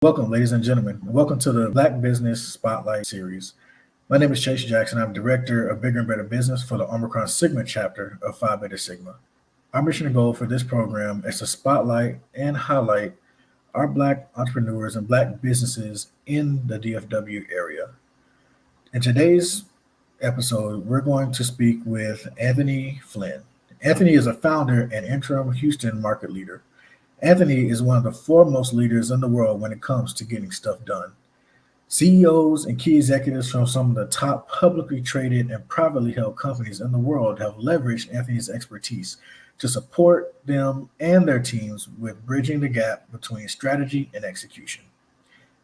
Welcome, ladies and gentlemen. Welcome to the Black Business Spotlight series. My name is Chase Jackson. I'm Director of Bigger and Better Business for the Omicron Sigma chapter of Phi Beta Sigma. Our mission and goal for this program is to spotlight and highlight our Black entrepreneurs and Black businesses in the DFW area. In today's episode, we're going to speak with Anthony Flynn. Anthony is a founder and interim Houston market leader. Anthony is one of the foremost leaders in the world when it comes to getting stuff done. CEOs and key executives from some of the top publicly traded and privately held companies in the world have leveraged Anthony's expertise to support them and their teams with bridging the gap between strategy and execution.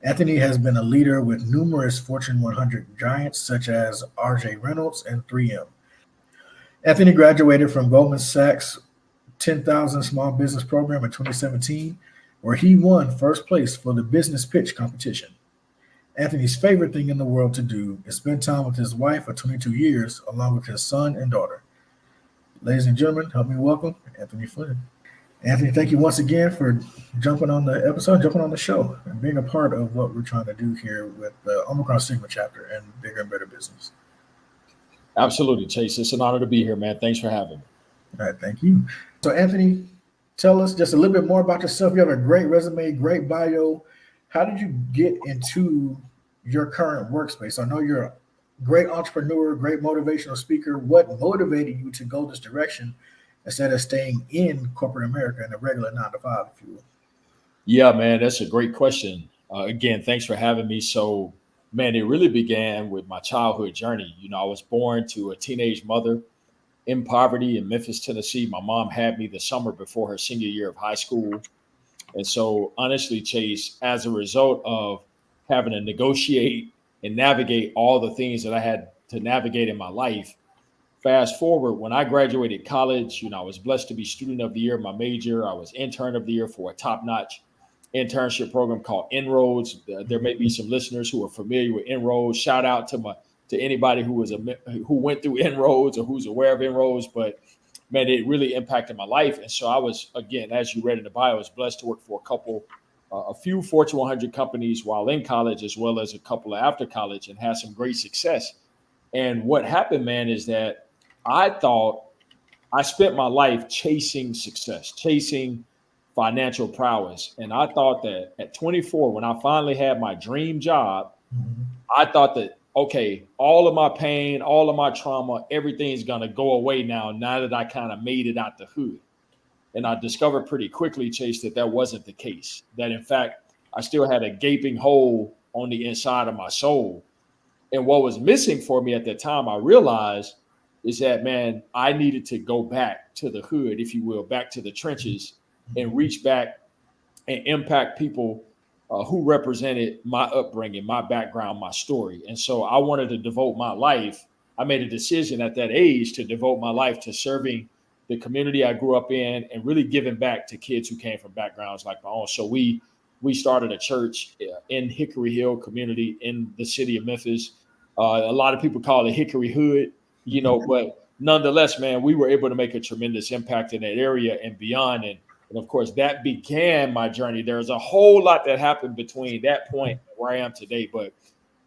Anthony has been a leader with numerous Fortune 100 giants such as RJ Reynolds and 3M. Anthony graduated from Goldman Sachs 10,000 Small Business Program in 2017, where he won first place for the business pitch competition. Anthony's favorite thing in the world to do is spend time with his wife for 22 years, along with his son and daughter. Ladies and gentlemen, help me welcome Anthony Flynn. Anthony, thank you once again for jumping on the episode, jumping on the show, and being a part of what we're trying to do here with the Omicron Sigma chapter and Bigger and Better Business. Absolutely, Chase. It's an honor to be here, man. Thanks for having me. All right, thank you. So, Anthony, tell us just a little bit more about yourself. You have a great resume, great bio. How did you get into your current workspace? I know you're a great entrepreneur, great motivational speaker. What motivated you to go this direction instead of staying in corporate America in a regular 9-to-5, if you will? Yeah, man, that's a great question. Again, thanks for having me. So, man, it really began with my childhood journey. I was born to a teenage mother in poverty in Memphis, Tennessee. My mom had me the summer before her senior year of high school. And so honestly, Chase, as a result of having to negotiate and navigate all the things that I had to navigate in my life, fast forward, when I graduated college, I was blessed to be student of the year, my major. I was intern of the year for a top-notch internship program called Inroads. There may be some listeners who are familiar with Inroads. Shout out to anybody who went through Inroads or who's aware of Inroads, but man, it really impacted my life. And so I was, again, as you read in the bio, I was blessed to work for a few Fortune 100 companies while in college, as well as a couple after college, and had some great success. And what happened, man, is that I thought I spent my life chasing success, chasing financial prowess. And I thought that at 24, when I finally had my dream job, I thought that, okay, all of my pain, all of my trauma, everything's going to go away now that I kind of made it out the hood. And I discovered pretty quickly, Chase, that wasn't the case. That, in fact, I still had a gaping hole on the inside of my soul. And what was missing for me at that time, I realized, is that, man, I needed to go back to the hood, if you will, back to the trenches and reach back and impact people who represented my upbringing, my background, my story. And so I wanted to devote my life. I made a decision at that age to devote my life to serving the community I grew up in and really giving back to kids who came from backgrounds like my own. So we started a church in Hickory Hill community in the city of Memphis. A lot of people call it Hickory Hood, but nonetheless, man, we were able to make a tremendous impact in that area and beyond. And of course, that began my journey. There's a whole lot that happened between that point and where I am today, but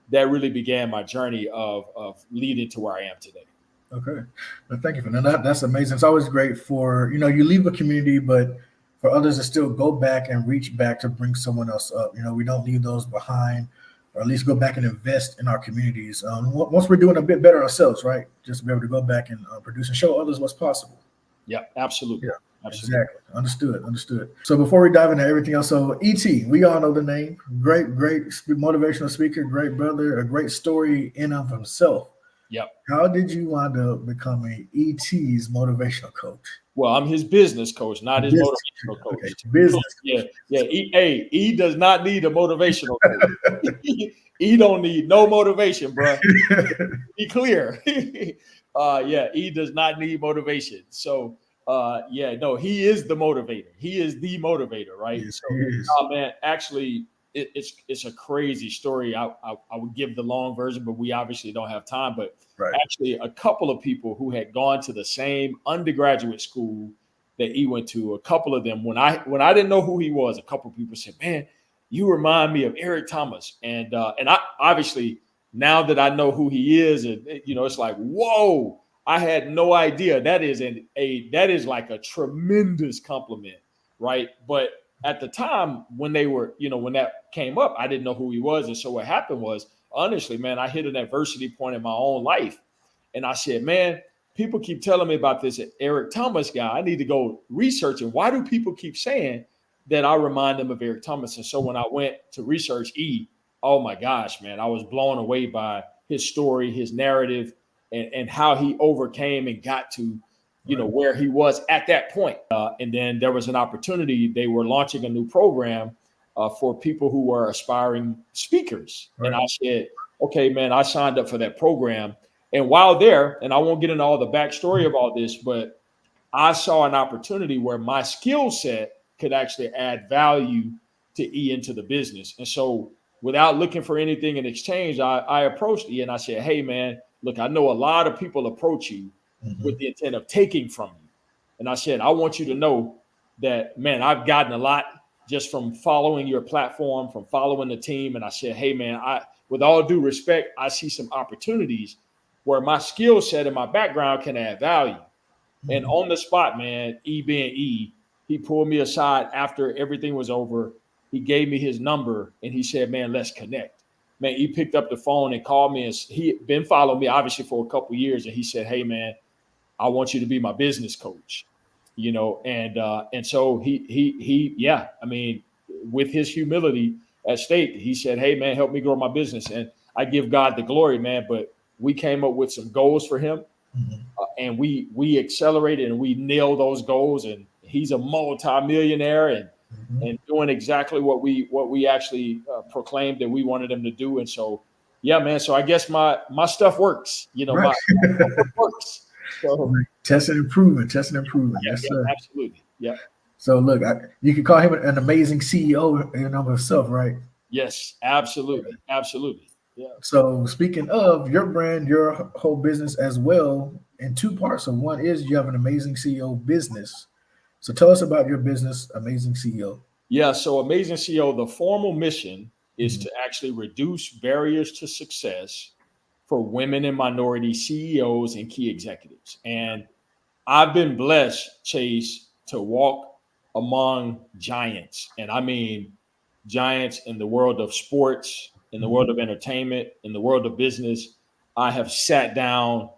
that really began my journey of leading to where I am today. Okay. Well, thank you for that. That's amazing. It's always great for, you leave a community, but for others to still go back and reach back to bring someone else up. We don't leave those behind, or at least go back and invest in our communities. Once we're doing a bit better ourselves, right? Just to be able to go back and produce and show others what's possible. Yeah, absolutely. Yeah. Absolutely. Exactly. Understood. So before we dive into everything else, so E.T., we all know the name. Great motivational speaker, great brother, a great story in of himself. Yep. How did you wind up becoming E.T.'s motivational coach? Well, I'm his business coach, not his motivational coach. Okay. Business. Yeah. E does not need a motivational coach. E don't need no motivation, bro. Be clear. E does not need motivation. So he is the motivator. He is the motivator, right? Yes, man, actually, it's a crazy story. I would give the long version, but we obviously don't have time. But actually, a couple of people who had gone to the same undergraduate school that he went to, a couple of them, when I didn't know who he was, a couple of people said, man, you remind me of Eric Thomas. And I obviously, now that I know who he is, and it's like, whoa, I had no idea. That is like a tremendous compliment, right? But at the time when when that came up, I didn't know who he was. And so what happened was, honestly, man, I hit an adversity point in my own life. And I said, man, people keep telling me about this Eric Thomas guy. I need to go research it. Why do people keep saying that I remind them of Eric Thomas? And so when I went to research oh my gosh, man, I was blown away by his story, his narrative, and how he overcame and got to, where he was at that point. And then there was an opportunity. They were launching a new program for people who were aspiring speakers. Right. And I said, okay, man, I signed up for that program. And while there, and I won't get into all the backstory of all this, but I saw an opportunity where my skill set could actually add value to into the business. And so without looking for anything in exchange, I approached and I said, hey, man, look, I know a lot of people approach you with the intent of taking from you. And I said, I want you to know that, man, I've gotten a lot just from following your platform, from following the team. And I said, hey, man, with all due respect, I see some opportunities where my skill set and my background can add value. And on the spot, man, being he pulled me aside after everything was over. He gave me his number and he said, man, let's connect. Man, he picked up the phone and called me, and he had been following me obviously for a couple of years. And he said, hey, man, I want you to be my business coach, and so yeah, I mean, with his humility at stake, he said, hey, man, help me grow my business. And I give God the glory, man. But we came up with some goals for him, and we accelerated and we nailed those goals. And he's a multi-millionaire and doing exactly what we actually proclaimed that we wanted him to do. And so, yeah, man. So I guess my stuff works. Right. My work works. So, test and improvement. Yeah, Yes, yeah, sir. absolutely. Yeah. So look, you could call him an amazing CEO in and of himself, right? Yes, absolutely, absolutely. Yeah. So speaking of your brand, your whole business as well, in two parts. So one is you have an amazing CEO business. So tell us about your business, Amazing CEO. Yeah. So Amazing CEO, the formal mission is to actually reduce barriers to success for women and minority CEOs and key executives. And I've been blessed, Chase, to walk among giants. And I mean giants in the world of sports, in the world of entertainment, in the world of business. I have sat down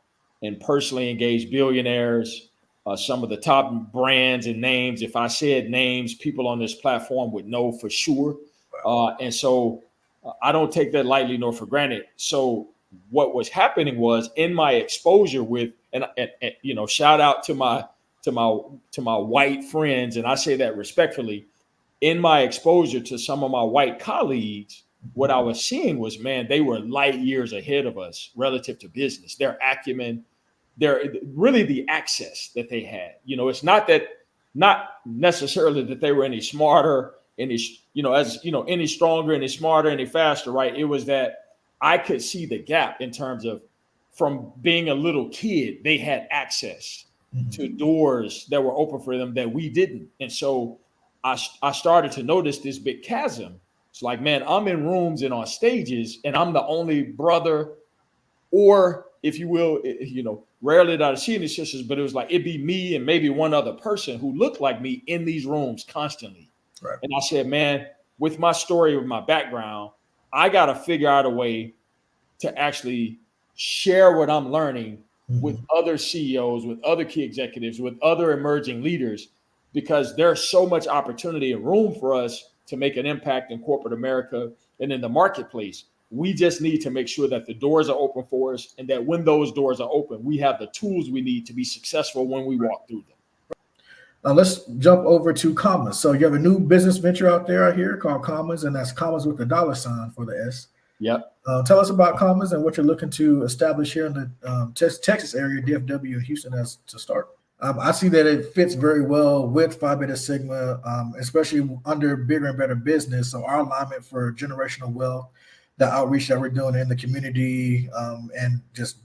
and personally engaged billionaires, some of the top brands and names. If I said names, people on this platform would know for sure. And so I don't take that lightly nor for granted. So what was happening was in my exposure with, and shout out to my white friends, and I say that respectfully. In my exposure to some of my white colleagues, what I was seeing was, man, they were light years ahead of us relative to business. Their acumen, their really the access that they had. It's not necessarily that they were any smarter, any stronger, any smarter, any faster, right? It was that I could see the gap in terms of, from being a little kid, they had access to doors that were open for them that we didn't. And so I started to notice this big chasm. It's like, man, I'm in rooms and on stages and I'm the only brother, or if you will, rarely did I see any sisters, but it was like, it'd be me and maybe one other person who looked like me in these rooms constantly. Right. And I said, man, with my story, with my background, I got to figure out a way to actually share what I'm learning with other CEOs, with other key executives, with other emerging leaders, because there's so much opportunity and room for us to make an impact in corporate America and in the marketplace. We just need to make sure that the doors are open for us, and that when those doors are open, we have the tools we need to be successful when we walk through them. Now let's jump over to Commons. So you have a new business venture out there out here called Commons, and that's Commons with the $ for the S. Yep. Tell us about Commons and what you're looking to establish here in the Texas area, DFW and Houston as to start. I see that it fits very well with Phi Beta Sigma, especially under Bigger and Better Business. So our alignment for generational wealth, the outreach that we're doing in the community, and just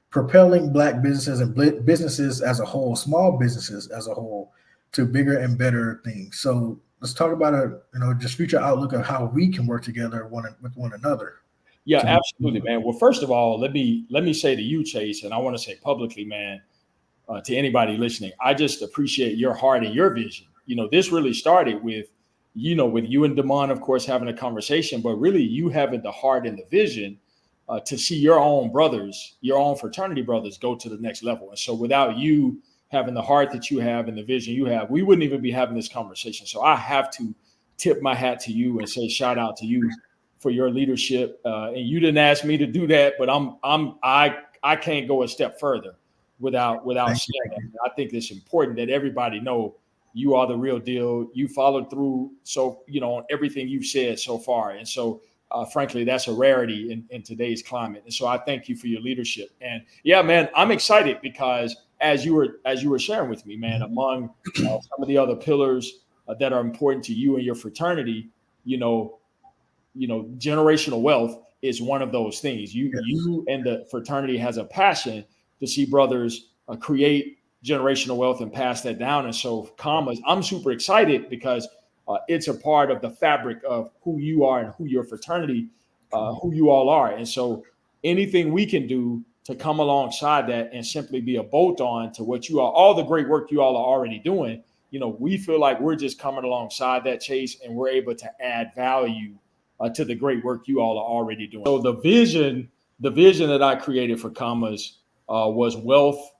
propelling Black businesses and businesses as a whole, small businesses as a whole, to bigger and better things. So let's talk about just future outlook of how we can work together with one another. Yeah, absolutely, man. Well, first of all, let me say to you, Chase, and I want to say publicly, man, to anybody listening, I just appreciate your heart and your vision. This really started with you and Damon, of course, having a conversation, but really you having the heart and the vision to see your own brothers, your own fraternity brothers go to the next level. And so without you having the heart that you have and the vision you have, we wouldn't even be having this conversation. So I have to tip my hat to you and say shout out to you for your leadership. And you didn't ask me to do that, but I can't go a step further without saying that. I think it's important that everybody know you are the real deal. You followed through. So, on everything you've said so far. And so, frankly, that's a rarity in today's climate. And so I thank you for your leadership. And yeah, man, I'm excited because as you were sharing with me, man, among some of the other pillars that are important to you and your fraternity, generational wealth is one of those things. You and the fraternity has a passion to see brothers create generational wealth and pass that down. And so, commas, I'm super excited because it's a part of the fabric of who you are and who your fraternity, who you all are. And so, anything we can do to come alongside that and simply be a bolt on to what you are, all the great work you all are already doing. We feel like we're just coming alongside that, Chase, and we're able to add value to the great work you all are already doing. So the vision that I created for commas was wealth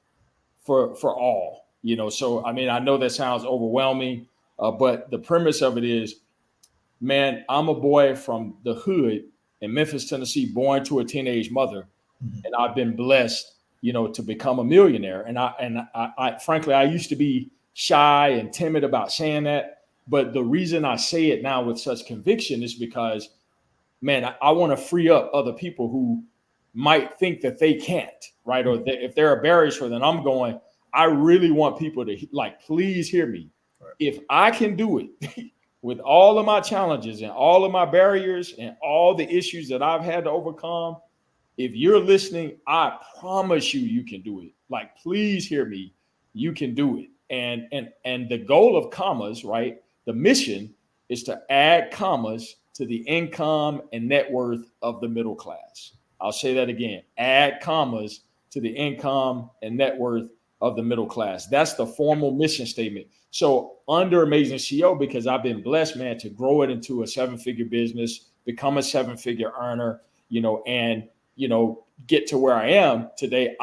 for all. So I mean, I know that sounds overwhelming, but the premise of it is, man, I'm a boy from the hood in Memphis, Tennessee, born to a teenage mother, and I've been blessed, to become a millionaire. And I frankly, I used to be shy and timid about saying that, but the reason I say it now with such conviction is because, man, I want to free up other people who might think that they can't, right? Or if there are barriers for them, I really want people to please hear me. Right. If I can do it with all of my challenges and all of my barriers and all the issues that I've had to overcome, if you're listening, I promise you can do it. Please hear me. You can do it. And the goal of commas, right? The mission is to add commas to the income and net worth of the middle class. I'll say that again, add commas to the income and net worth of the middle class. That's the formal mission statement. So under Amazing CEO, because I've been blessed, man, to grow it into a 7-figure business, become a 7-figure earner, and, get to where I am today.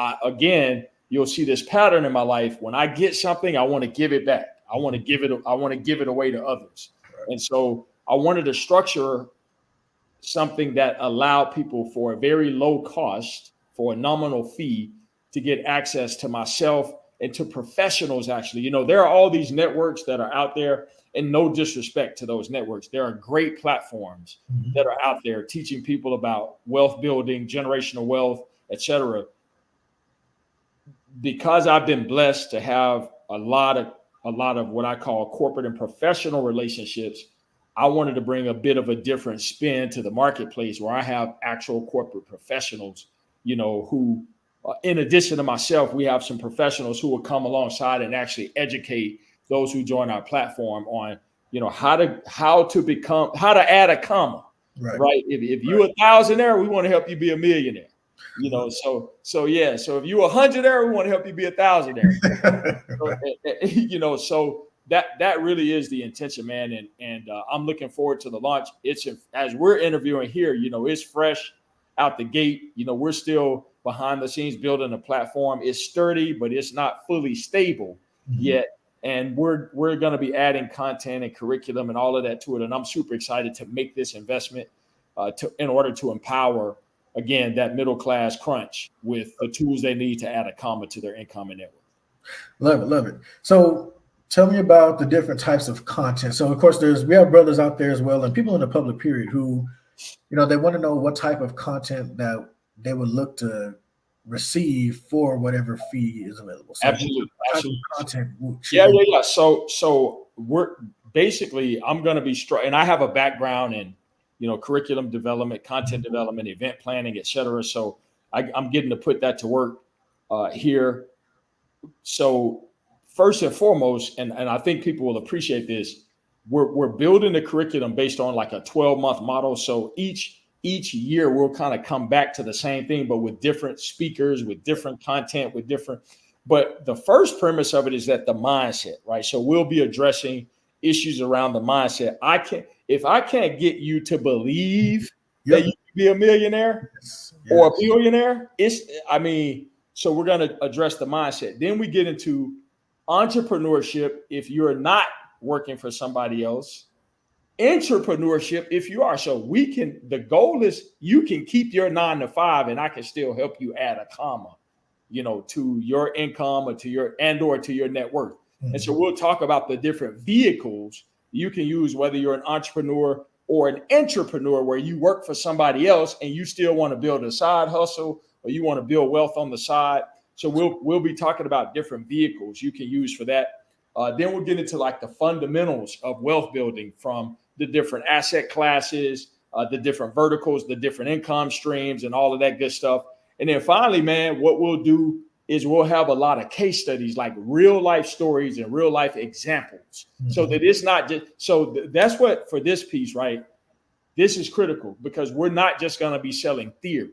You'll see this pattern in my life. When I get something, I want to give it back. I want to give it away to others. And so I wanted to structure something that allowed people for a very low cost, for a nominal fee, to get access to myself and to professionals. Actually, there are all these networks that are out there, and no disrespect to those networks. There are great platforms that are out there teaching people about wealth building, generational wealth, etc. Because I've been blessed to have a lot of what I call corporate and professional relationships, I wanted to bring a bit of a different spin to the marketplace where I have actual corporate professionals, who, in addition to myself, we have some professionals who will come alongside and actually educate those who join our platform on, how to add a comma, right? If you're a thousandaire, we want to help you be a millionaire. So if you're a hundredaire, we want to help you be a thousandaire. So that really is the intention, man. And I'm looking forward to the launch. As we're interviewing here, it's fresh out the gate. We're still behind the scenes building a platform. It's sturdy, but it's not fully stable yet. And we're going to be adding content and curriculum and all of that to it. And I'm super excited to make this investment in order to empower, again, that middle class crunch with the tools they need to add a comma to their income and net worth. Love it. So tell me about the different types of content. So of course we have brothers out there as well, and people in the public period who, they want to know what type of content that they would look to receive for whatever fee is available. So Absolutely. Content. Yeah. So we're basically, I'm going to be and I have a background in, curriculum development, content development, event planning, et cetera. So I'm getting to put that to work here. So first and foremost, and I think people will appreciate this, we're building the curriculum based on like a 12-month model. So each year we'll kind of come back to the same thing, but with different speakers, with different content, with different. But the first premise of it is that the mindset, right? So we'll be addressing issues around the mindset. If I can't get you to believe that you can be a millionaire or a billionaire, so we're going to address the mindset. Then we get into entrepreneurship if you're not working for somebody else, entrepreneurship if you are. So the goal is you can keep your 9 to 5 and I can still help you add a comma, to your income or to your net worth. Mm-hmm. And so we'll talk about the different vehicles you can use, whether you're an entrepreneur or an entrepreneur where you work for somebody else and you still want to build a side hustle or you want to build wealth on the side. So we'll be talking about different vehicles you can use for that. Then we'll get into like the fundamentals of wealth building, from the different asset classes, the different verticals, the different income streams, and all of that good stuff. And then finally, man, what we'll do is we'll have a lot of case studies, like real life stories and real life examples. Mm-hmm. So that it's not just, that's what for this piece, right? This is critical because we're not just going to be selling theory,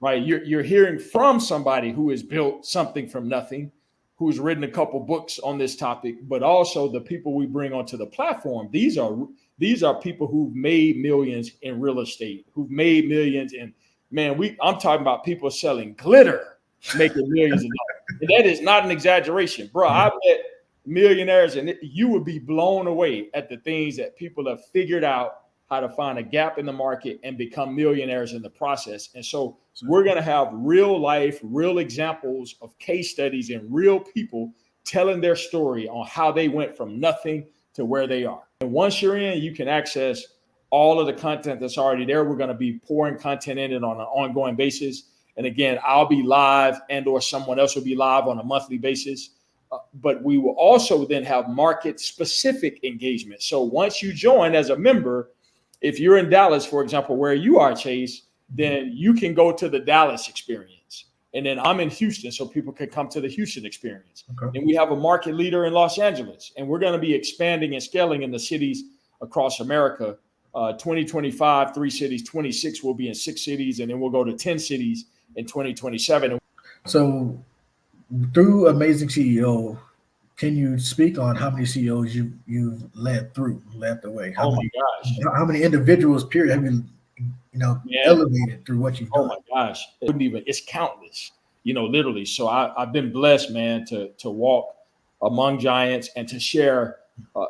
right? You're hearing from somebody who has built something from nothing, who's written a couple books on this topic, but also the people we bring onto the platform. These are people who've made millions in real estate, who've made millions in, I'm talking about people selling glitter, making millions of dollars. And that is not an exaggeration, bro. I met millionaires and you would be blown away at the things that people have figured out how to find a gap in the market and become millionaires in the process. And so we're going to have real life, real examples of case studies and real people telling their story on how they went from nothing to where they are. And once you're in, you can access all of the content that's already there. We're going to be pouring content in it on an ongoing basis. And again, I'll be live or someone else will be live on a monthly basis. But we will also then have market specific engagement. So once you join as a member, if you're in Dallas, for example, where you are, Chase, then you can go to the Dallas experience. And then I'm in Houston, so people can come to the Houston experience. Okay. And we have a market leader in Los Angeles. And we're going to be expanding and scaling in the cities across America. 2025, 3 cities, 26 will be in 6 cities, and then we'll go to 10 cities in 2027. So through Amazing CEO, can you speak on how many CEOs you've led the way? How many individuals, period, have you elevated through what you've done? Oh my gosh, it's countless, literally. So I've been blessed, man, to walk among giants and to share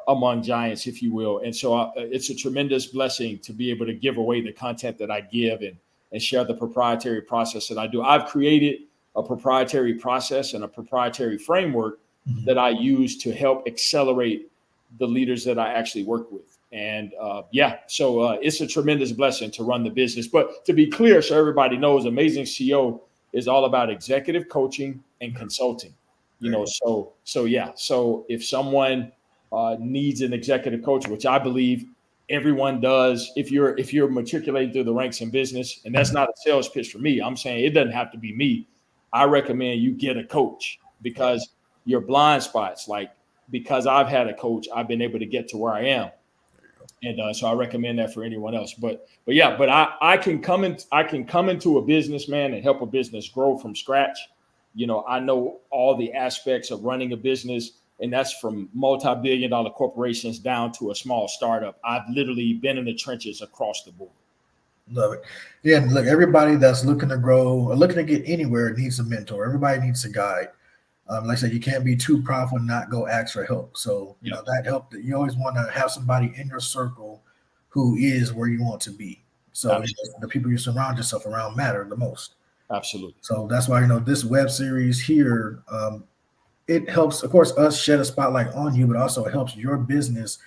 among giants, if you will. And so it's a tremendous blessing to be able to give away the content that I give and share the proprietary process that I do. I've created a proprietary process and a proprietary framework that I use to help accelerate the leaders that I actually work with. And so it's a tremendous blessing to run the business. But to be clear, so everybody knows, Amazing CEO is all about executive coaching and consulting. So if someone needs an executive coach, which I believe everyone does, if you're matriculating through the ranks in business, and that's not a sales pitch for me, I'm saying it doesn't have to be me. I recommend you get a coach because your blind spots, because I've had a coach, I've been able to get to where I am. And so I recommend that for anyone else. But I can come into a business, man, and help a business grow from scratch. I know all the aspects of running a business, and that's from multi-billion-dollar corporations down to a small startup. I've literally been in the trenches across the board. Love it. Yeah, look, everybody that's looking to grow or looking to get anywhere needs a mentor. Everybody needs a guide. Like I said, you can't be too prideful and not go ask for help. So, that help, that you always want to have somebody in your circle who is where you want to be. So the people you surround yourself around matter the most. Absolutely. So that's why, this web series here, it helps, of course, us shed a spotlight on you, but also it helps your business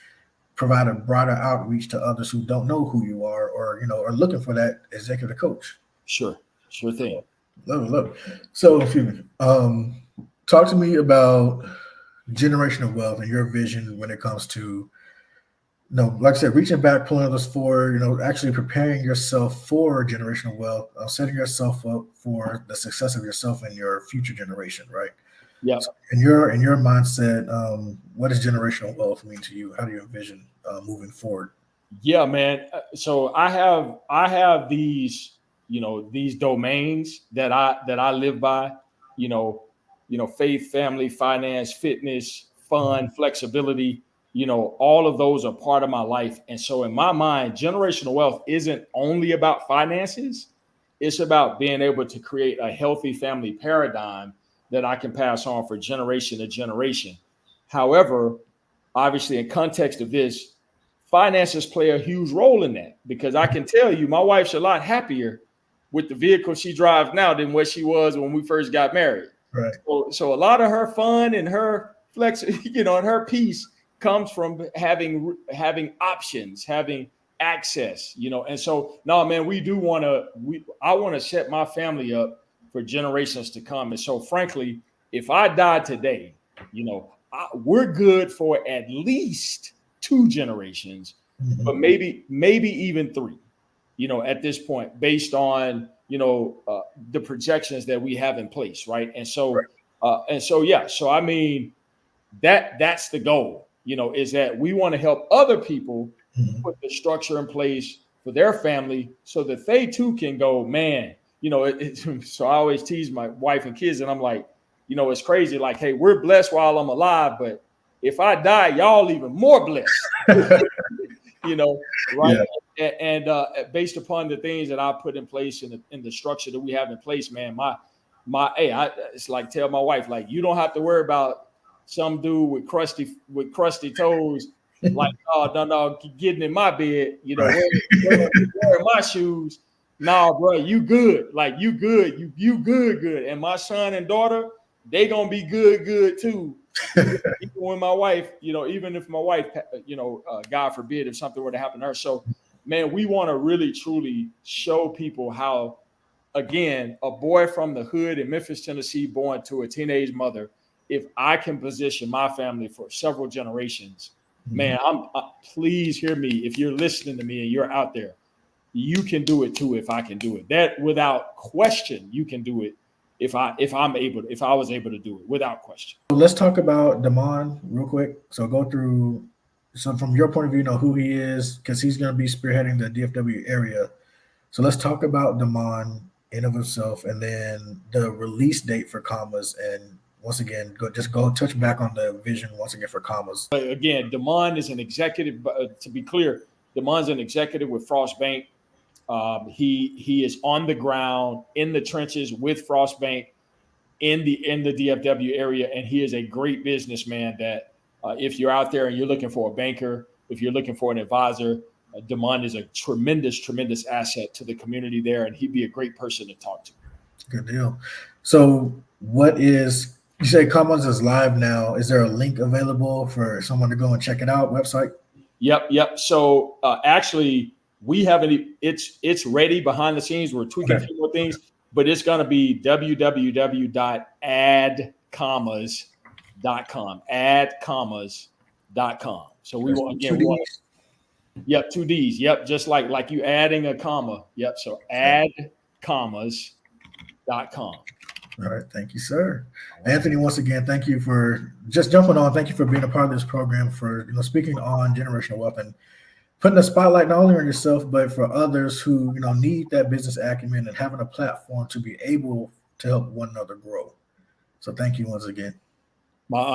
provide a broader outreach to others who don't know who you are or, are looking for that executive coach. Sure thing. Love it. So, talk to me about generational wealth and your vision when it comes to, like I said, reaching back, pulling others forward, actually preparing yourself for generational wealth, setting yourself up for the success of yourself and your future generation, right? Yeah. So in your mindset, what does generational wealth mean to you? How do you envision moving forward? Yeah, man. So I have these, these domains that I live by, you know, faith, family, finance, fitness, fun, flexibility, all of those are part of my life. And so in my mind, generational wealth isn't only about finances. It's about being able to create a healthy family paradigm that I can pass on for generation to generation. However, obviously in context of this, finances play a huge role in that, because I can tell you my wife's a lot happier with the vehicle she drives now than what she was when we first got married. Right. So a lot of her fun and her flex, and her peace comes from having options, having access, and so no, man, I want to set my family up for generations to come. And so frankly, if I die today, we're good for at least 2 generations, but maybe even 3, at this point, based on the projections that we have in place, right? And so yeah, so I mean, that's the goal, is that we want to help other people put the structure in place for their family so that they too can go, man, so I always tease my wife and kids, and I'm like, it's crazy, like, hey, we're blessed while I'm alive, but if I die, y'all even more blessed. Right? Yeah. And based upon the things that I put in place in the structure that we have in place, man, it's like, tell my wife, like, you don't have to worry about some dude with crusty toes, like, oh no, getting in my bed, wearing my shoes. Nah, bro, you good. Like, you good. You good. And my son and daughter, they gonna be good too. Even when my wife, even if my wife, God forbid, if something were to happen to her. So, man, we want to really truly show people how, again, a boy from the hood in Memphis, Tennessee, born to a teenage mother, if I can position my family for several generations, man, please hear me. If you're listening to me and you're out there, you can do it too. If I can do it, that without question, you can do it. If I was able to do it without question. Let's talk about Damon real quick. So from your point of view, who he is, because he's going to be spearheading the DFW area. So let's talk about Damon in of himself, and then the release date for Commas. And once again, go touch back on the vision once again for Commas. But again, Damon is an executive. To be clear, Damon's an executive with Frost Bank. He is on the ground in the trenches with Frost Bank in the DFW area, and he is a great businessman. That if you're out there and you're looking for a banker, if you're looking for an advisor, Damon is a tremendous asset to the community there, and he'd be a great person to talk to. Good deal. So you say Commons is live now. Is there a link available for someone to go and check it out? Website? Yep. So actually, we haven't. It's ready behind the scenes. We're tweaking a few more things, but it's going to be www.addcommas.com. Addcommas.com. So we want, again, yep, 2 D's. Yep, just like you adding a comma. Yep. So addcommas.com. All right. Thank you, sir. Anthony, once again, thank you for just jumping on. Thank you for being a part of this program, for speaking on generational wealth and putting a spotlight not only on yourself, but for others who need that business acumen and having a platform to be able to help one another grow. So thank you once again. My honor.